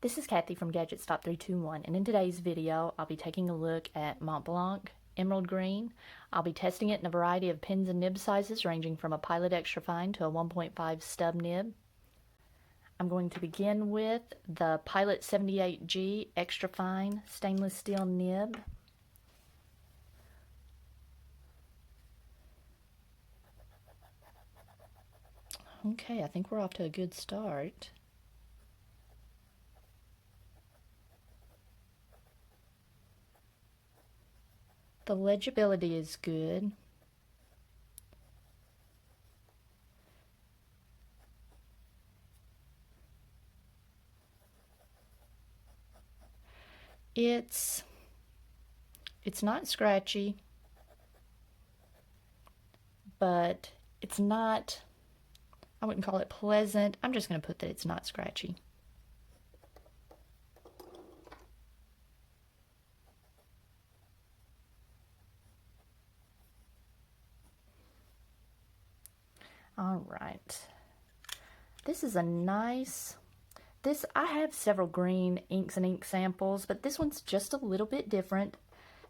This is Kathy from Gadget Stop 321, and in today's video I'll be taking a look at Montblanc Emerald Green. I'll be testing it in a variety of pins and nib sizes ranging from a Pilot Extra Fine to a 1.5 stub nib. I'm going to begin with the Pilot 78G Extra Fine stainless steel nib. Okay, I think we're off to a good start. The legibility is good. It's not scratchy, but it's not, I wouldn't call it pleasant. I'm just going to put that it's not scratchy. All right. This is a nice, I have several green inks and ink samples, but this one's just a little bit different.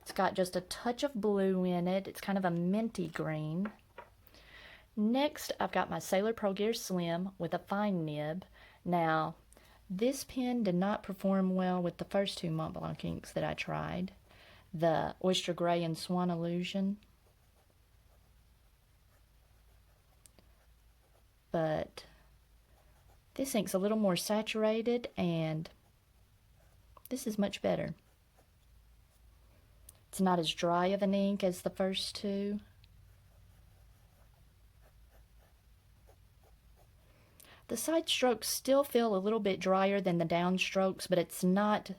It's got just a touch of blue in it. It's kind of a minty green. Next, I've got my Sailor Pro Gear Slim with a fine nib. Now, this pen did not perform well with the first two Montblanc inks that I tried, the Oyster Gray and Swan Illusion. But this ink's a little more saturated, and this is much better. It's not as dry of an ink as the first two. The side strokes still feel a little bit drier than the down strokes, but it's not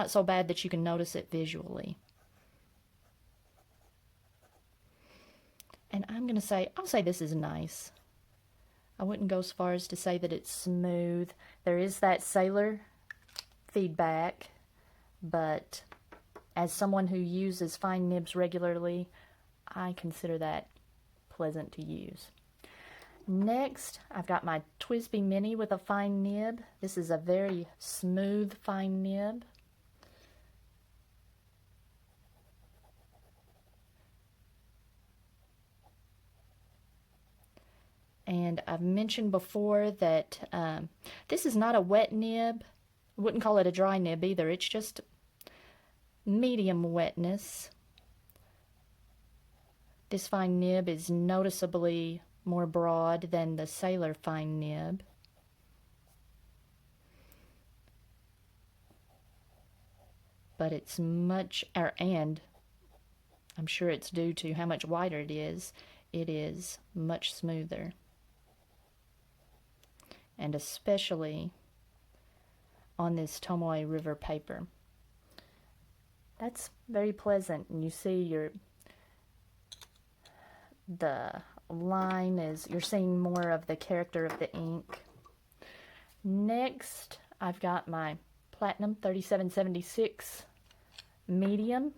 so bad that you can notice it visually. And I'll say this is nice. I wouldn't go as far as to say that it's smooth. There is that Sailor feedback, but as someone who uses fine nibs regularly, I consider that pleasant to use. Next, I've got my TWSBI Mini with a fine nib. This is a very smooth fine nib. And I've mentioned before that this is not a wet nib. I wouldn't call it a dry nib either. It's just medium wetness. This fine nib is noticeably more broad than the Sailor fine nib. But it's much, and I'm sure it's due to how much wider it is much smoother. And especially on this Tomoe River paper. That's very pleasant, and you see the line is, you're seeing more of the character of the ink. Next, I've got my Platinum 3776 medium.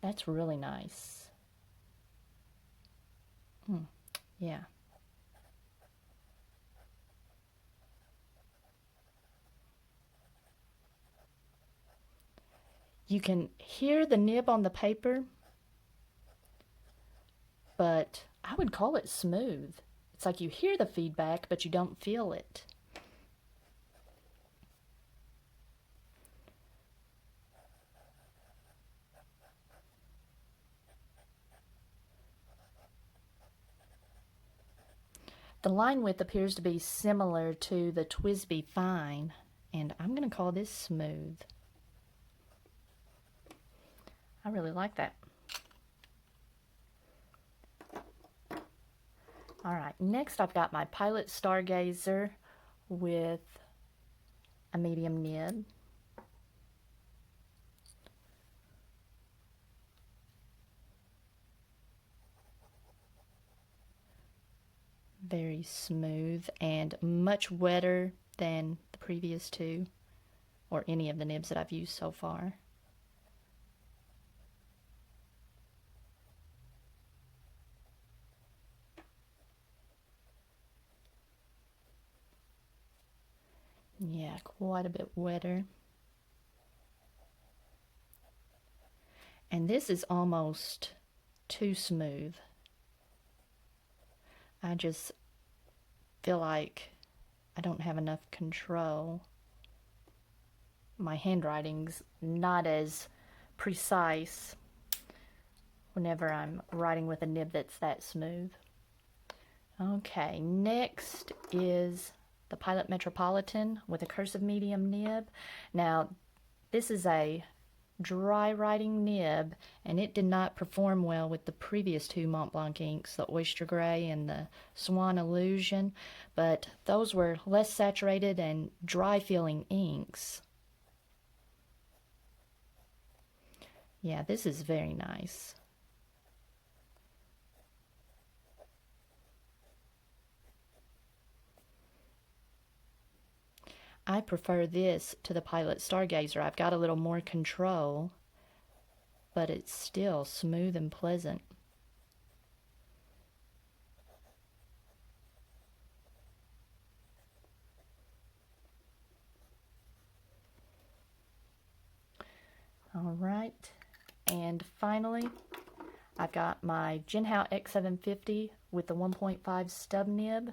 That's really nice. Yeah. You can hear the nib on the paper, but I would call it smooth. It's like you hear the feedback, but you don't feel it. The line width appears to be similar to the TWSBI Fine, and I'm going to call this smooth. I really like that. Alright, next I've got my Pilot Stargazer with a medium nib. Very smooth and much wetter than the previous two, or any of the nibs that I've used so far. Yeah, quite a bit wetter. And this is almost too smooth. I just feel like I don't have enough control. My handwriting's not as precise whenever I'm writing with a nib that's that smooth. Okay, next is the Pilot Metropolitan with a cursive medium nib. Now, this is a dry writing nib, and it did not perform well with the previous two Montblanc inks, the Oyster Gray and the Swan Illusion, but those were less saturated and dry feeling inks. Yeah, this is very nice. I prefer this to the Pilot Stargazer. I've got a little more control, but it's still smooth and pleasant. All right, and finally, I've got my Jinhao X750 with the 1.5 stub nib.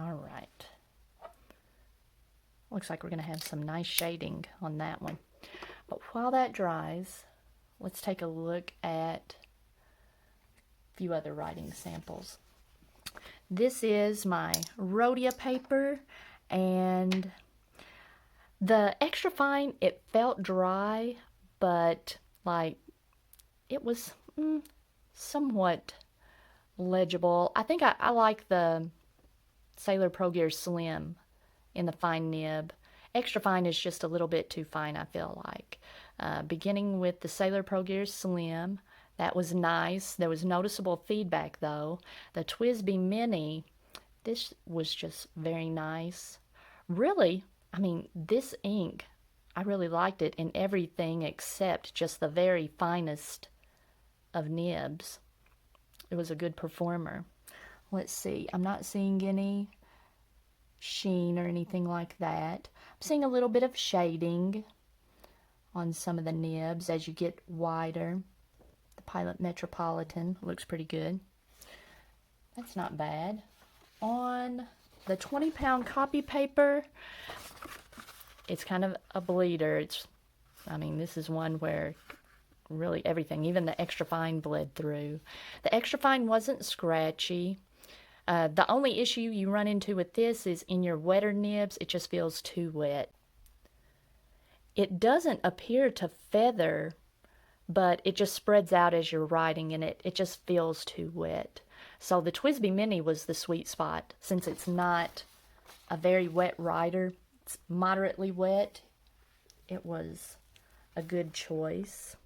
All right. Looks like we're going to have some nice shading on that one. But while that dries, let's take a look at a few other writing samples. This is my Rhodia paper, and the extra fine, it felt dry, but like it was somewhat legible. I think I like the Sailor Pro Gear Slim in the fine nib. Extra fine is just a little bit too fine, I feel like. Beginning with the Sailor Pro Gear Slim, that was nice. There was noticeable feedback though. The TWSBI Mini, this was just very nice. Really, I mean, this ink, I really liked it in everything except just the very finest of nibs. It was a good performer. Let's see, I'm not seeing any sheen or anything like that. I'm seeing a little bit of shading on some of the nibs as you get wider. The Pilot Metropolitan looks pretty good. That's not bad. On the 20-pound copy paper, it's kind of a bleeder. I mean, this is one where really everything, even the extra fine, bled through. The extra fine wasn't scratchy. The only issue you run into with this is in your wetter nibs, it just feels too wet. It doesn't appear to feather, but it just spreads out as you're writing, and it just feels too wet. So the TWSBI Mini was the sweet spot, since it's not a very wet writer. It's moderately wet. It was a good choice.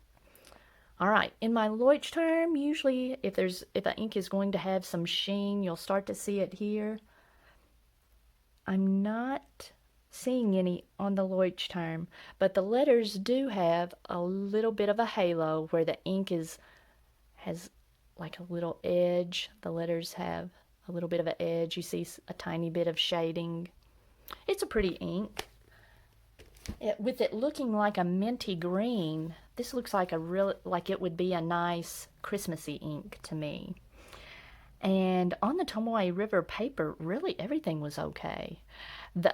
All right, in my Leuchtturm, usually if the ink is going to have some sheen, you'll start to see it here. I'm not seeing any on the Leuchtturm, but the letters do have a little bit of a halo where the ink has like a little edge. The letters have a little bit of an edge. You see a tiny bit of shading. It's a pretty ink. With it looking like a minty green, this looks like like it would be a nice Christmassy ink to me. And on the Tomoe River paper, really everything was okay.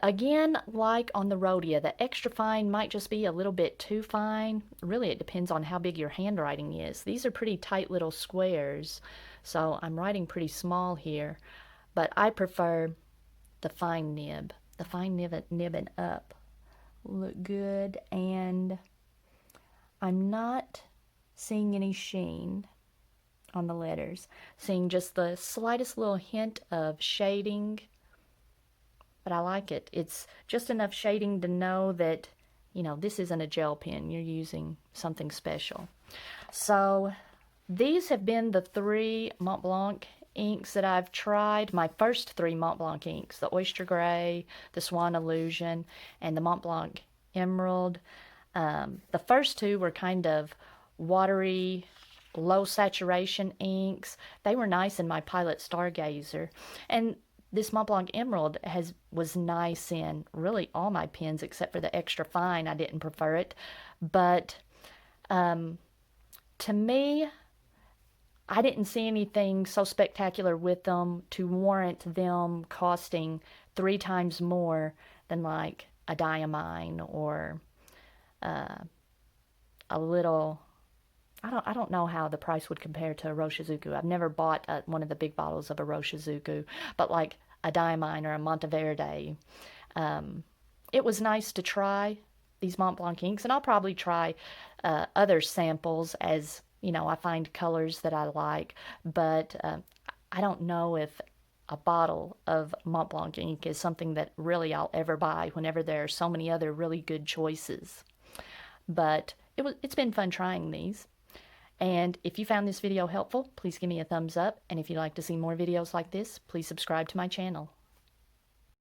Again, like on the Rhodia, the extra fine might just be a little bit too fine. Really, it depends on how big your handwriting is. These are pretty tight little squares, so I'm writing pretty small here. But I prefer the fine nib. The fine nib and up look good, and I'm not seeing any sheen on the letters. Seeing just the slightest little hint of shading, but I like it. It's just enough shading to know that, you know, this isn't a gel pen. You're using something special. So These have been the 3 Montblanc inks that I've tried. My first 3 Montblanc inks, the Oyster Gray, the Swan Illusion, and the Montblanc Emerald. The first 2 were kind of watery, low saturation inks. They were nice in my Pilot Stargazer. And this Montblanc Emerald was nice in really all my pens except for the extra fine. I didn't prefer it. But to me, I didn't see anything so spectacular with them to warrant them costing 3 times more than like a diamine or a little. I don't know how the price would compare to a Roshizuku. I've never bought one of the big bottles of a Roshizuku, but like a diamine or a Monteverde. It was nice to try these Montblanc inks, and I'll probably try other samples as you know I find colors that I like, but I don't know if a bottle of Montblanc ink is something that really I'll ever buy whenever there are so many other really good choices. But it's been fun trying these. And if you found this video helpful, please give me a thumbs up. And if you'd like to see more videos like this, please subscribe to my channel.